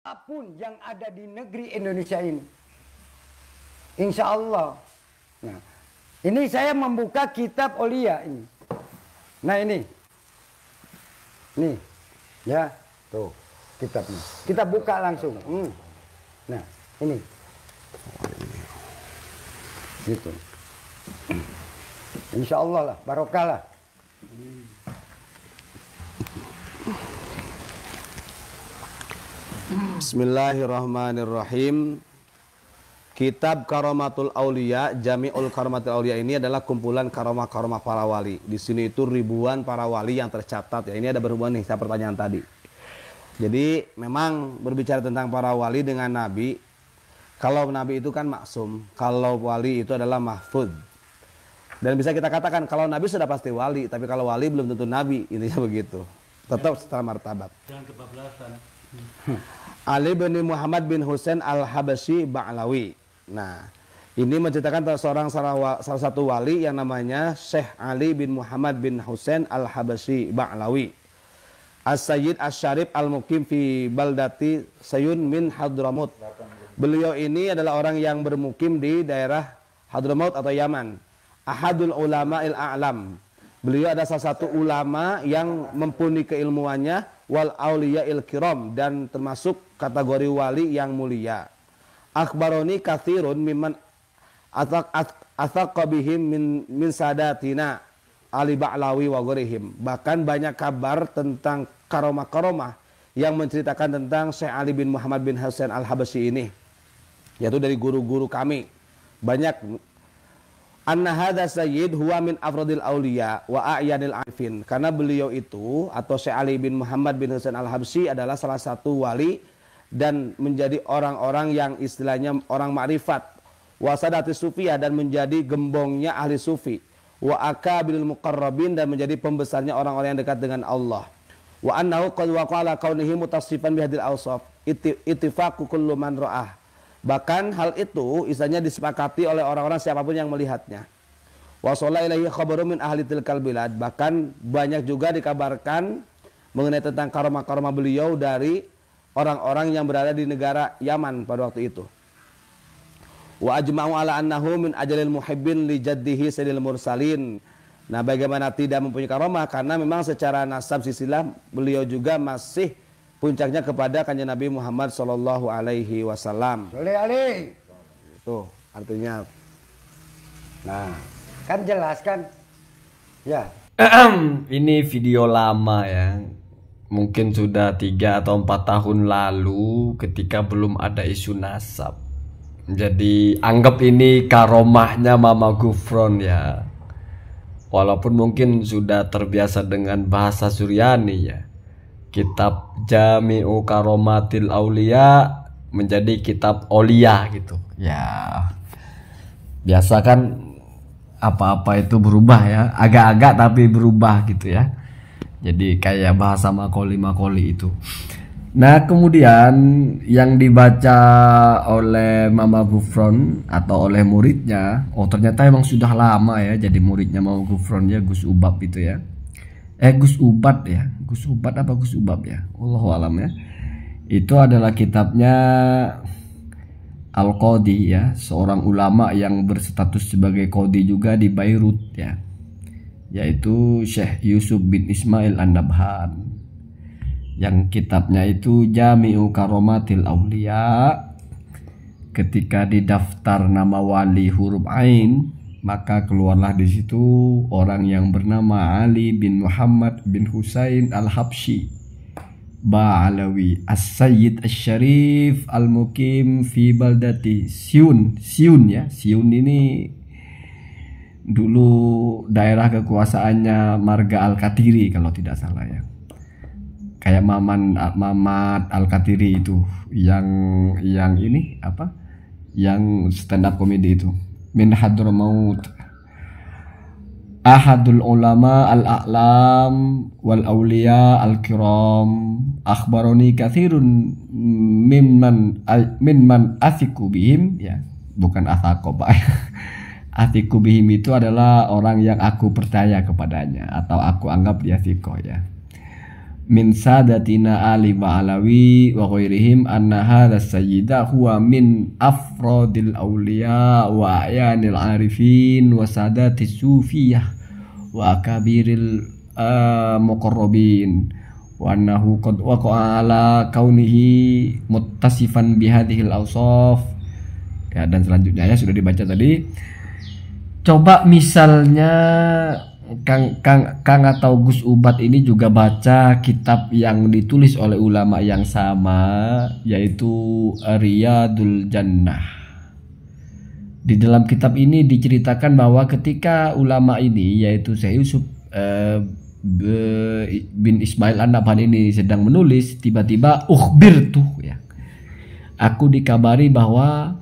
apapun yang ada di negeri Indonesia ini. Insya Allah. Nah, ini saya membuka kitab Aulia ini. Nah ini. Nih. Ya. Tuh. Kitabnya. Kita buka langsung. Nah ini. Gitu. Insya Allah lah. Barokah lah. Bismillahirrahmanirrahim. Kitab Karomatul Aulia, Jami'ul Karomatul Aulia ini adalah kumpulan karomah-karomah para wali. Di sini itu ribuan para wali yang tercatat ya. Ini ada berhubungan nih sama pertanyaan tadi. Jadi memang berbicara tentang para wali dengan nabi. Kalau nabi itu kan maksum, kalau wali itu adalah mahfud. Dan bisa kita katakan kalau nabi sudah pasti wali, tapi kalau wali belum tentu nabi, intinya begitu. Tetap secara martabat. Jangan kebablasan. Ali bin Muhammad bin Husain al-Habasyi Ba'lawi. Nah, ini menceritakan salah satu wali yang namanya Syekh Ali bin Muhammad bin Husain al-Habasyi Ba'lawi. As-Sayyid Asy-Syarif al-Muqim fi baldati Sayun min Hadramut. Beliau ini adalah orang yang bermukim di daerah Hadramaut atau Yaman. Ahadul ulama'il a'lam. Beliau ada salah satu ulama yang mumpuni keilmuannya, wal auliya'il kiram, dan termasuk kategori wali yang mulia. Akhbaroni katsirun mimman athaqa bihim min sadatina Ali Ba'lawi wa ghairihim. Bahkan banyak kabar tentang karomah-karomah yang menceritakan tentang Syekh Ali bin Muhammad bin Husain al-Habasyi ini, yaitu dari guru-guru kami. Banyak. Anna hadza sayyid huwa min afradil auliya wa a'yanil arifin. Karena beliau itu atau Syekh Ali bin Muhammad bin Husain al-Habasyi adalah salah satu wali dan menjadi orang-orang yang istilahnya orang ma'rifat. Wa sadati sufiyah, dan menjadi gembongnya ahli sufi. Wa akabil muqarrabin, dan menjadi pembesarnya orang-orang yang dekat dengan Allah. Wa annahu qad waqala kaunihi mutassifan bihadil awsaf ittifaqu kullu man ra'ah. Bahkan hal itu istilahnya disepakati oleh orang-orang siapapun yang melihatnya. Wa shalla ilaihi khabaru min ahli tilkal bilad. Bahkan banyak juga dikabarkan mengenai tentang karomah-karomah beliau dari orang-orang yang berada di negara Yaman pada waktu itu. Wa ajma'u ala annahu min ajalil muhibbin li jaddihi sayyidil mursalin. Nah, bagaimana tidak mempunyai karomah, karena memang secara nasab silsilah beliau juga masih puncaknya kepada kanjeng Nabi Muhammad sallallahu alaihi wasallam. Itu artinya. Nah, kan jelas kan? Ya. Ini video lama ya. Mungkin sudah 3 atau 4 tahun lalu ketika belum ada isu nasab. Jadi anggap ini karomahnya Mama Gufron ya. Walaupun mungkin sudah terbiasa dengan bahasa Suryani ya. Kitab Jami'u Karomatil Aulia menjadi kitab Aulia gitu. Ya. Biasa kan apa-apa itu berubah ya. Agak-agak tapi berubah gitu ya. Jadi kayak bahasa makoli-makoli itu. Nah, kemudian yang dibaca oleh Mama Gufron atau oleh muridnya, oh ternyata emang sudah lama ya jadi muridnya Mama Gufron ya, Gus Ubab itu ya. Gus Ubad ya, Gus Ubad apa Gus Ubab ya, Allahu alam ya. Itu adalah kitabnya Al-Qadi ya, seorang ulama yang berstatus sebagai qadi juga di Beirut ya, yaitu Syekh Yusuf bin Ismail An-Nabhan. Yang kitabnya itu Jami'u Karomatil Aulia. Ketika didaftar nama wali huruf Ain, maka keluarlah di situ orang yang bernama Ali bin Muhammad bin Husain al-Habsyi Ba'lawi As-Sayyid Asy-Syarif al-Muqim fi baldati Syun. Syun ya, Syun ini dulu daerah kekuasaannya Marga Al-Qatiri kalau tidak salah ya. Kayak Mamat Al-Qatiri itu yang ini apa? Yang stand up comedy itu. Min Hadramaut. Ahadul ulama al-a'lam wal awliya al-kiram. Akhbaroni katsirun mimman athiqu bihim ya. Bukan athaqo Pak. Athiqu bihim itu adalah orang yang aku percaya kepadanya atau aku anggap dia thiqo ya. min sadatina Ali Ba'alawi wa ghairihim anna hadha sayyida huwa min afradil awliya wa ayanil arifin wa sadatis sufiyah wa akabiril muqarrabin wa annahu qad waqa'a ala kaunihi muttasifan bihadhil awsaf. Ya, dan selanjutnya ya sudah dibaca tadi. Coba misalnya Kang atau Gus Ubat ini juga baca kitab yang ditulis oleh ulama yang sama, yaitu Riyadul Jannah. Di dalam kitab ini diceritakan bahwa ketika ulama ini, yaitu Syekh Yusuf bin Ismail An-Nabhani ini sedang menulis, tiba-tiba ukhbirtu, ya, aku dikabari bahwa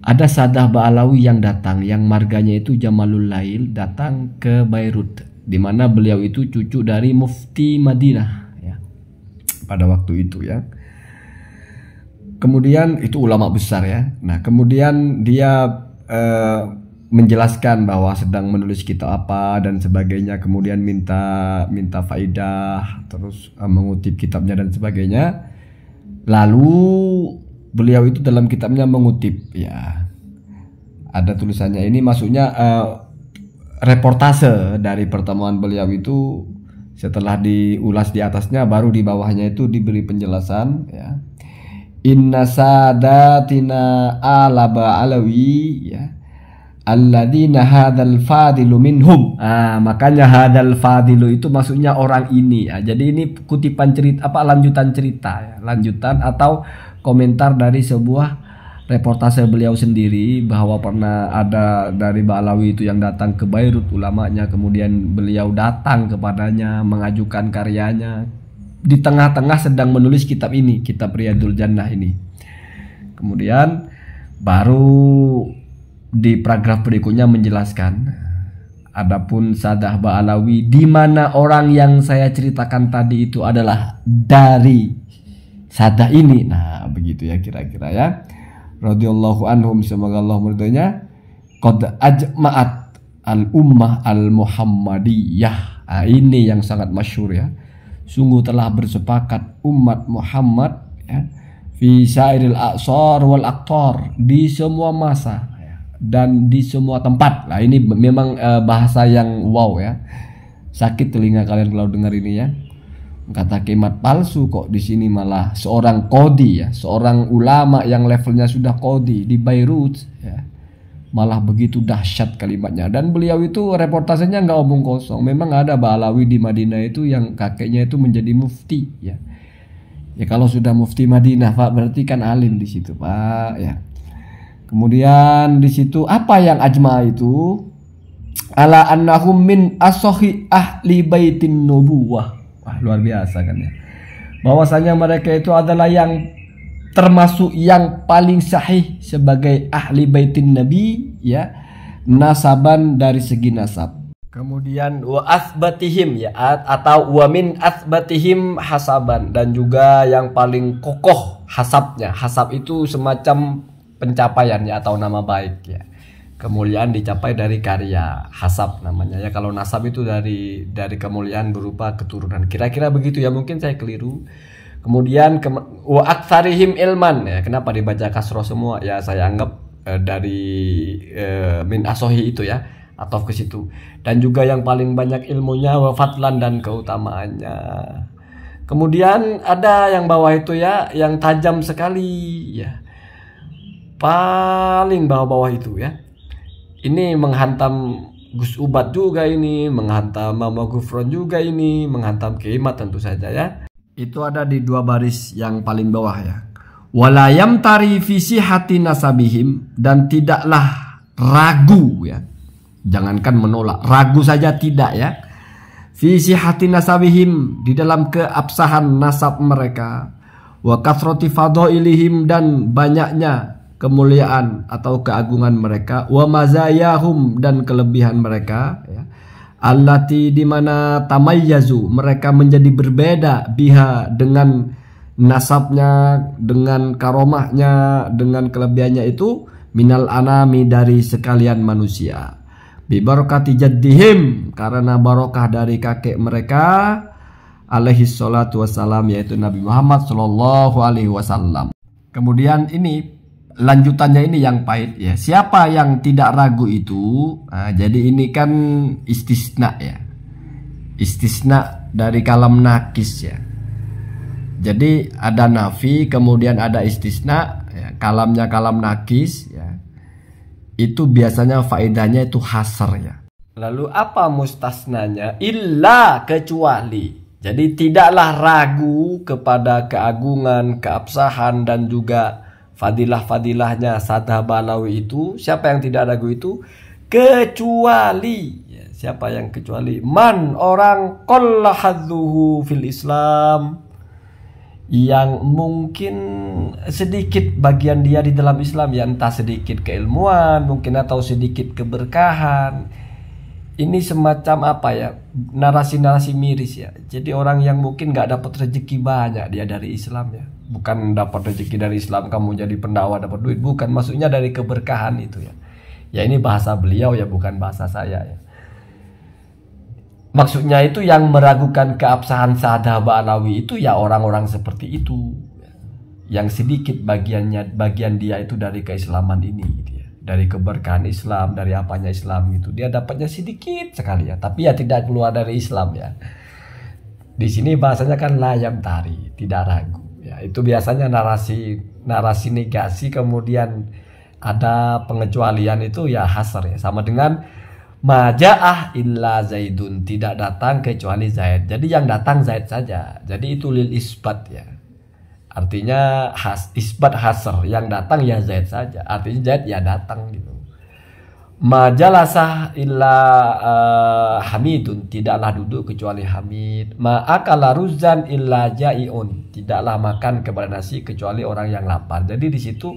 ada Sadah Ba'alawi yang datang, yang marganya itu Jamalul Lail, datang ke Beirut, di mana beliau itu cucu dari Mufti Madinah, ya, pada waktu itu, ya. Kemudian itu ulama besar, ya. Nah, kemudian dia menjelaskan bahwa sedang menulis kitab apa dan sebagainya, kemudian minta faidah, terus mengutip kitabnya dan sebagainya. Lalu beliau itu dalam kitabnya mengutip, ya, ada tulisannya ini, maksudnya reportase dari pertemuan beliau itu. Setelah diulas di atasnya, baru di bawahnya itu diberi penjelasan, ya, inna sadatina ala Ba'alawi, ya, alladzina hadzal fadilu minhum. Makanya hadzal fadilu itu maksudnya orang ini, ya. Jadi ini kutipan cerita, lanjutan cerita, ya, lanjutan atau komentar dari sebuah reportase beliau sendiri, bahwa pernah ada dari Ba'alawi itu yang datang ke Beirut ulamanya, kemudian beliau datang kepadanya mengajukan karyanya di tengah-tengah sedang menulis kitab ini, kitab Riyadul Jannah ini. Kemudian baru di paragraf berikutnya menjelaskan, adapun Sadah Ba'alawi, di mana orang yang saya ceritakan tadi itu adalah dari Sadah ini. Nah, begitu ya kira-kira, ya. Radhiyallahu anhum, semoga Allah meridhoinya. Qad ajma'at al-ummah al-Muhammadiyah. Ini yang sangat masyhur, ya. Sungguh telah bersepakat umat Muhammad, ya, fi sairil aqsar wal aqtar, di semua masa, ya, dan di semua tempat. Nah, ini memang bahasa yang wow, ya. Sakit telinga kalian kalau dengar ini, ya. Kata kemat palsu kok di sini malah seorang qadhi, ya, seorang ulama yang levelnya sudah qadhi di Beirut, ya, malah begitu dahsyat kalimatnya. Dan beliau itu reportasenya nggak omong kosong. Memang ada Ba'alawi di Madinah itu yang kakeknya itu menjadi mufti, ya. Ya, kalau sudah mufti Madinah, Pak, berarti kan alim di situ, Pak, ya. Kemudian di situ apa yang ajma itu? Ala annahum min asohi ahli baitin nubuwah. Wah, luar biasa kan, ya. Bahwasanya mereka itu adalah yang termasuk yang paling sahih sebagai ahli baitin Nabi, ya, nasaban dari segi nasab. Kemudian wa asbatihim, ya, atau wa min asbatihim hasaban, dan juga yang paling kokoh hasabnya. Hasab itu semacam pencapaian, ya, atau nama baik, ya. Kemuliaan dicapai dari karya, hasab namanya, ya. Kalau nasab itu dari kemuliaan berupa keturunan. Kira-kira begitu, ya, mungkin saya keliru. Kemudian wa aktsarihim ilman, ya. Kenapa dibaca kasroh semua? Ya, saya anggap dari min asohi itu, ya, atau ke situ. Dan juga yang paling banyak ilmunya, wa fadlan, dan keutamaannya. Kemudian ada yang bawah itu, ya, yang tajam sekali, ya. Paling bawah-bawah itu, ya. Ini menghantam Gus Ubat juga, ini menghantam Mama Gufron juga, ini menghantam Kemat tentu saja, ya. Itu ada di dua baris yang paling bawah, ya. Walayam tari visi hati nasabihim, dan tidaklah ragu, ya. Jangankan menolak, ragu saja tidak, ya. Visi hati nasabihim, di dalam keabsahan nasab mereka. Wa kathroti fadhailihim, dan banyaknya kemuliaan atau keagungan mereka. Wa mazayahum, dan kelebihan mereka, ya. Allati, dimana tamayyazu, mereka menjadi berbeda, biha, dengan nasabnya, dengan karomahnya, dengan kelebihannya itu, minal anami, dari sekalian manusia. Bi barakati jaddihim, karena barokah dari kakek mereka, alaihi salatu wassalam, yaitu Nabi Muhammad sallallahu alaihi wasallam. Kemudian ini lanjutannya ini yang pahit ya. Siapa yang tidak ragu itu, nah, jadi ini kan istisna ya. Istisna dari kalam nakis ya. Jadi ada nafi, kemudian ada istisna ya. Kalamnya kalam nakis ya. Itu biasanya faedahnya itu hasar ya. Lalu apa mustasnanya? Illa, kecuali. Jadi tidaklah ragu kepada keagungan, keabsahan dan juga fadilah-fadilahnya Sadha Balawi itu. Siapa yang tidak ragu itu? Kecuali ya, siapa yang kecuali? Man, orang qalla hadzuhu fil Islam, yang mungkin sedikit bagian dia di dalam Islam ya, entah sedikit keilmuan mungkin atau sedikit keberkahan. Ini semacam apa ya, narasi-narasi miris ya. Jadi orang yang mungkin nggak dapat rezeki banyak dia dari Islam ya. Bukan dapat rezeki dari Islam kamu jadi pendakwah dapat duit, bukan, maksudnya dari keberkahan itu ya. Ya ini bahasa beliau ya, bukan bahasa saya ya. Maksudnya itu yang meragukan keabsahan Sadha Ba'alawi itu ya orang-orang seperti itu, yang sedikit bagian dia itu dari keislaman ini gitu ya. Dari keberkahan Islam, dari apanya Islam gitu, dia dapatnya sedikit sekali ya, tapi ya tidak keluar dari Islam ya. Di sini bahasanya kan layam tari, tidak ragu ya. Itu biasanya narasi negasi, kemudian ada pengecualian itu ya hasar ya, sama dengan maja'ah illa Zaidun, tidak datang kecuali Zaid. Jadi yang datang Zaid saja. Jadi itu lil isbat ya. Artinya isbat hasr, yang datang ya Zaid saja. Artinya Zaid ya datang gitu. Majalasah illa Hamidun, tidaklah duduk kecuali Hamid. Ma'akala ruzan illa Jai'un, tidaklah makan kepada nasi kecuali orang yang lapar. Jadi di situ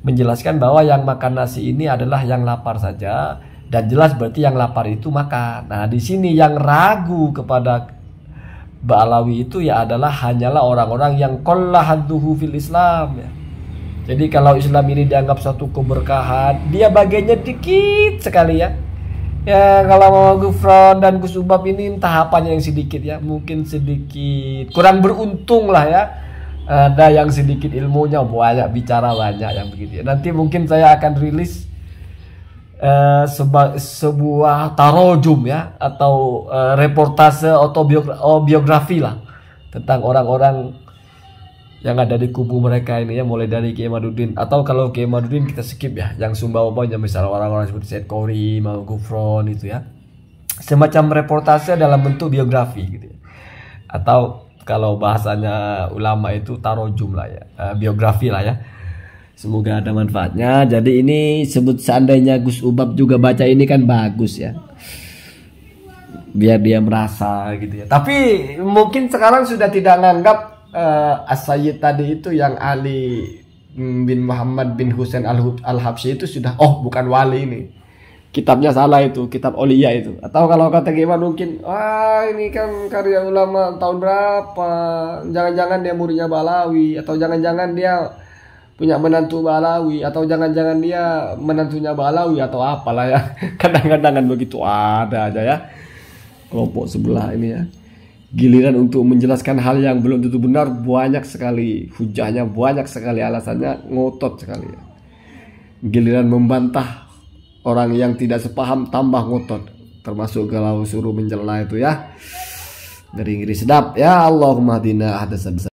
menjelaskan bahwa yang makan nasi ini adalah yang lapar saja, dan jelas berarti yang lapar itu makan. Nah, di sini yang ragu kepada Ba'alawi itu ya adalah hanyalah orang-orang yang qalla hadduhu fil Islam ya. Jadi kalau Islam ini dianggap satu keberkahan, dia bagiannya dikit sekali ya. Ya kalau mau Gufron dan Gus Ubab ini entah apanya yang sedikit ya, mungkin sedikit kurang beruntung lah ya. Ada yang sedikit ilmunya banyak, bicara banyak yang begitu ya. Nanti mungkin saya akan rilis sebuah tarojum ya, atau reportase autobiografi lah tentang orang-orang yang ada di kubu mereka ini ya, mulai dari Kiai Madudin, atau kalau Kiai Madudin kita skip ya, yang sumbawa-sumbawanya misalnya orang-orang seperti Said Qori, Mau Gufron itu ya, semacam reportase dalam bentuk biografi gitu ya. Atau kalau bahasanya ulama itu tarojum lah ya, biografi lah ya. Semoga ada manfaatnya. Jadi ini sebut seandainya Gus Ubab juga baca ini kan bagus ya, biar dia merasa gitu ya. Tapi mungkin sekarang sudah tidak menganggap As-Sayyid tadi itu yang Ali bin Muhammad bin Husain Al-Habsyi itu sudah, oh bukan wali ini, kitabnya salah itu, kitab Aulia itu. Atau kalau kata gimana mungkin, wah ini kan karya ulama tahun berapa, jangan-jangan dia muridnya Ba'alawi, atau jangan-jangan dia punya menantu Ba'alawi, atau jangan-jangan dia menantunya Ba'alawi, atau apalah ya. Kadang-kadang kan begitu ada aja ya kelompok sebelah ini ya. Giliran untuk menjelaskan hal yang belum tentu benar banyak sekali hujahnya, banyak sekali alasannya, ngotot sekali ya. Giliran membantah orang yang tidak sepaham tambah ngotot, termasuk kalau suruh mencela itu ya, ngeri-ngeri sedap ya. Allahumma hadina hadasa